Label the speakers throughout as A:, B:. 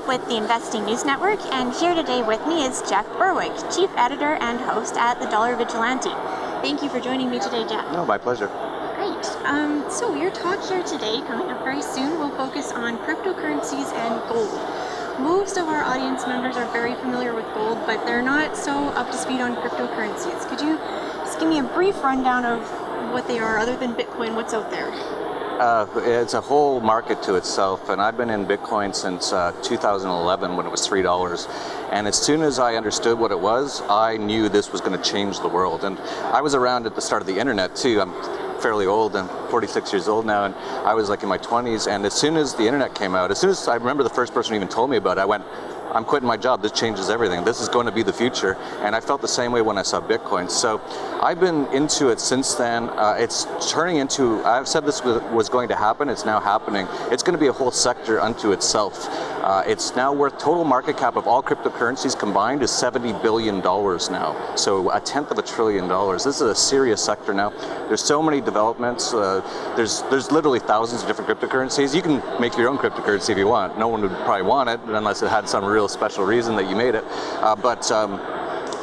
A: With the Investing News Network, and here today with me is Jeff Berwick, Chief Editor and host at the Dollar Vigilante. Thank you for joining me today, Jeff.
B: No, my pleasure.
A: Great. So your talk here today, coming up very soon, will focus on cryptocurrencies and gold. Most of our audience members are very familiar with gold, but they're not so up to speed on cryptocurrencies. Could you just give me a brief rundown of what they are, other than Bitcoin, what's out there?
B: It's a whole market to itself, and I've been in Bitcoin since 2011 when it was $3. And as soon as I understood what it was, I knew this was going to change the world. And I was around at the start of the internet too. I'm fairly old. I'm 46 years old now, and I was like in my 20s. And as soon as the internet came out, as soon as I remember the first person who even told me about it, I went, I'm quitting my job. This changes everything. This is going to be the future. And I felt the same way when I saw Bitcoin. So I've been into it since then. It's turning into, I've said this was going to happen. It's now happening. It's going to be a whole sector unto itself. It's now worth, total market cap of all cryptocurrencies combined is $70 billion now. So a tenth of $1 trillion. This is a serious sector now. There's so many developments. There's literally thousands of different cryptocurrencies. You can make your own cryptocurrency if you want. No one would probably want it unless it had some real special reason that you made it. But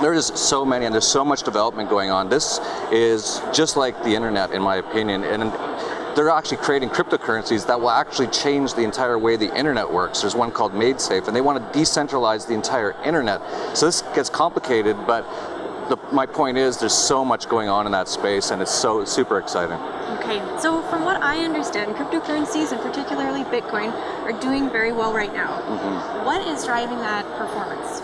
B: there is so many, and there's so much development going on. This is just like the internet, in my opinion. And they're actually creating cryptocurrencies that will actually change the entire way the internet works. There's one called MadeSafe, and they want to decentralize the entire internet. So this gets complicated, but my point is there's so much going on in that space, and it's so super exciting.
A: Okay, so from what I understand, cryptocurrencies, and particularly Bitcoin, are doing very well right now. Mm-hmm. What is driving that performance?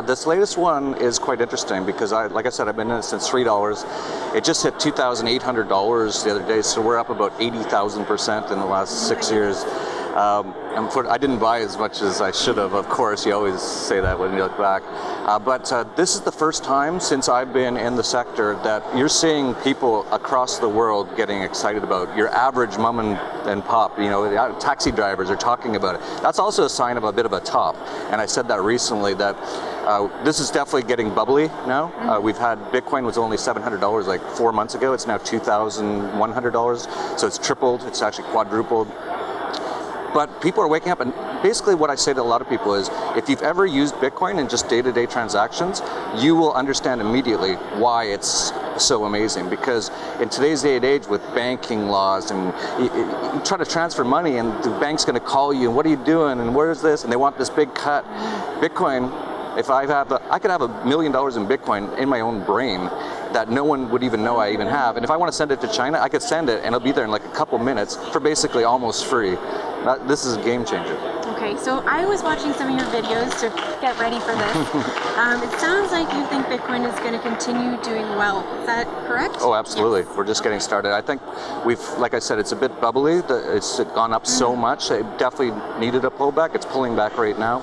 B: This latest one is quite interesting because, like I said, I've been in it since $3. It just hit $2,800 the other day, so we're up about 80,000% in the last 6 years. I didn't buy as much as I should have, of course. You always say that when you look back. But this is the first time since I've been in the sector that you're seeing people across the world getting excited about. Your average mom and pop, taxi drivers are talking about it. That's also a sign of a bit of a top. And I said that recently, that this is definitely getting bubbly now. We've had, Bitcoin was only $700 like 4 months ago. It's now $2,100. So it's tripled. It's actually quadrupled. But people are waking up, and basically what I say to a lot of people is, if you've ever used Bitcoin in just day-to-day transactions, you will understand immediately why it's so amazing. Because in today's day and age with banking laws, and you try to transfer money, and the bank's going to call you, and what are you doing, and where's this, and they want this big cut. Bitcoin, if I could have $1 million in Bitcoin in my own brain that no one would even know I even have. And if I want to send it to China, I could send it, and it'll be there in like a couple minutes for basically almost free. This is a game changer.
A: Okay, so I was watching some of your videos to get ready for this. It sounds like you think Bitcoin is going to continue doing well. Is that correct?
B: Oh, absolutely.
A: Yes.
B: We're just getting started. I think like I said, it's a bit bubbly. It's gone up so much. It definitely needed a pullback. It's pulling back right now.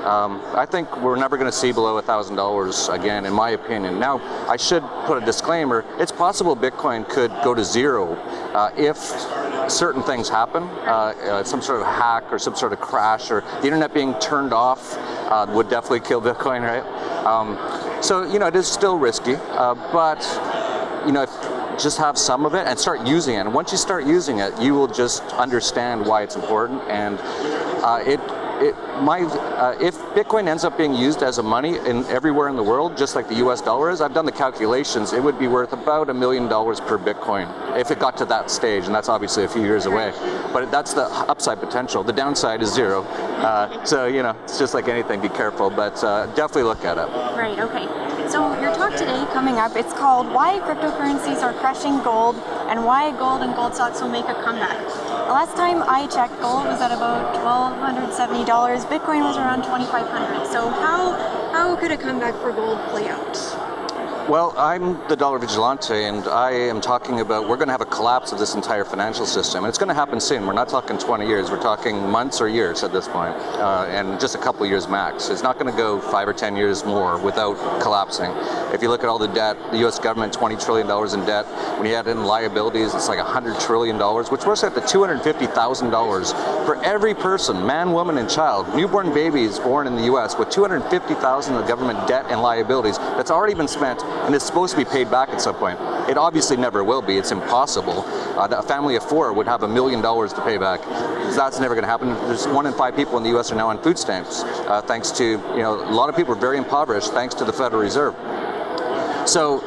B: I think we're never going to see below $1,000 again, in my opinion. Now, I should put a disclaimer. It's possible Bitcoin could go to zero if certain things happen, some sort of hack or some sort of crash, or the internet being turned off would definitely kill Bitcoin, right? So, it is still risky, but, just have some of it and start using it. And once you start using it, you will just understand why it's important. And if Bitcoin ends up being used as a money everywhere in the world, just like the US dollar is, I've done the calculations, it would be worth about $1 million per Bitcoin if it got to that stage, and that's obviously a few years away. But that's the upside potential. The downside is zero. So, it's just like anything, be careful, but definitely look at it.
A: Right, okay. So your talk today coming up, it's called Why Cryptocurrencies Are Crushing Gold and Why Gold and Gold Stocks Will Make a Comeback. The last time I checked, gold was at about $1,270. Bitcoin was around $2,500. So how could a comeback for gold play out?
B: Well, I'm the Dollar Vigilante, and I am talking about we're going to have a collapse of this entire financial system. And it's going to happen soon. We're not talking 20 years. We're talking months or years at this point, and just a couple of years max. It's not going to go 5 or 10 years more without collapsing. If you look at all the debt, the U.S. government, $20 trillion in debt. When you add in liabilities, it's like $100 trillion, which works out to $250,000 For every person, man, woman, and child, newborn babies born in the U.S. with $250,000 of government debt and liabilities that's already been spent and is supposed to be paid back at some point. It obviously never will be. It's impossible. A family of 4 would have $1 million to pay back. That's never going to happen. There's 1 in 5 people in the U.S. are now on food stamps, thanks to, a lot of people are very impoverished thanks to the Federal Reserve. So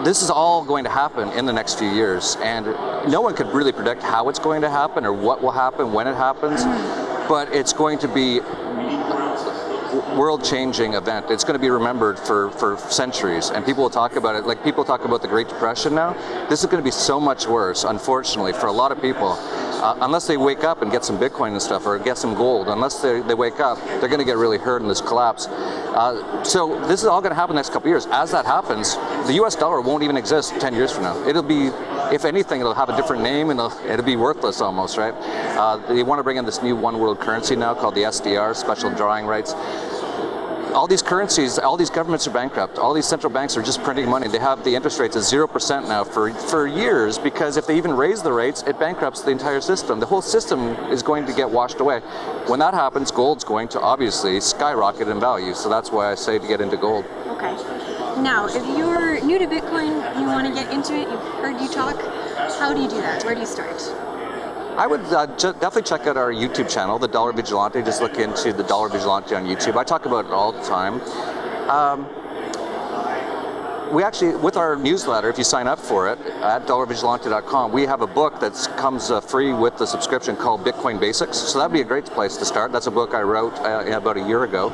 B: this is all going to happen in the next few years, and no one could really predict how it's going to happen or what will happen when it happens, but it's going to be a world-changing event. It's going to be remembered for centuries, and people will talk about it like people talk about the Great Depression now. This is going to be so much worse, unfortunately, for a lot of people. Unless they wake up and get some Bitcoin and stuff, or get some gold, unless they wake up, they're going to get really hurt in this collapse. So this is all going to happen the next couple of years. As that happens, the US dollar won't even exist 10 years from now. It'll be, if anything, it'll have a different name, and it'll be worthless almost, right? They want to bring in this new one world currency now called the SDR, special drawing rights. All these currencies, all these governments are bankrupt. All these central banks are just printing money. They have the interest rates at 0% now for years, because if they even raise the rates, it bankrupts the entire system. The whole system is going to get washed away. When that happens, gold's going to obviously skyrocket in value. So that's why I say to get into gold.
A: Okay. Now, if you're new to Bitcoin, you want to get into it, you've heard you talk, how do you do that? Where do you start?
B: I would definitely check out our YouTube channel, the Dollar Vigilante. Just look into the Dollar Vigilante on YouTube. I talk about it all the time. We actually, with our newsletter, if you sign up for it at dollarvigilante.com, we have a book that comes free with the subscription called Bitcoin Basics. So that'd be a great place to start. That's a book I wrote about a year ago.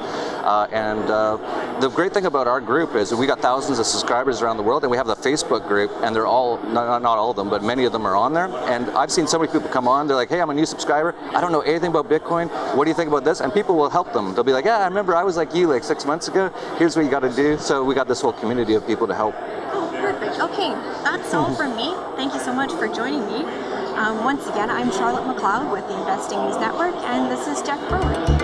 B: The great thing about our group is we got thousands of subscribers around the world, and we have the Facebook group, and they're all, not all of them, but many of them are on there. And I've seen so many people come on, they're like, hey, I'm a new subscriber. I don't know anything about Bitcoin. What do you think about this? And people will help them. They'll be like, yeah, I remember I was like you like 6 months ago. Here's what you got to do. So we got this whole community of people to help.
A: Oh, perfect. Okay, that's all from me. Thank you so much for joining me. Once again, I'm Charlotte McLeod with the Investing News Network, and this is Jeff Berwick.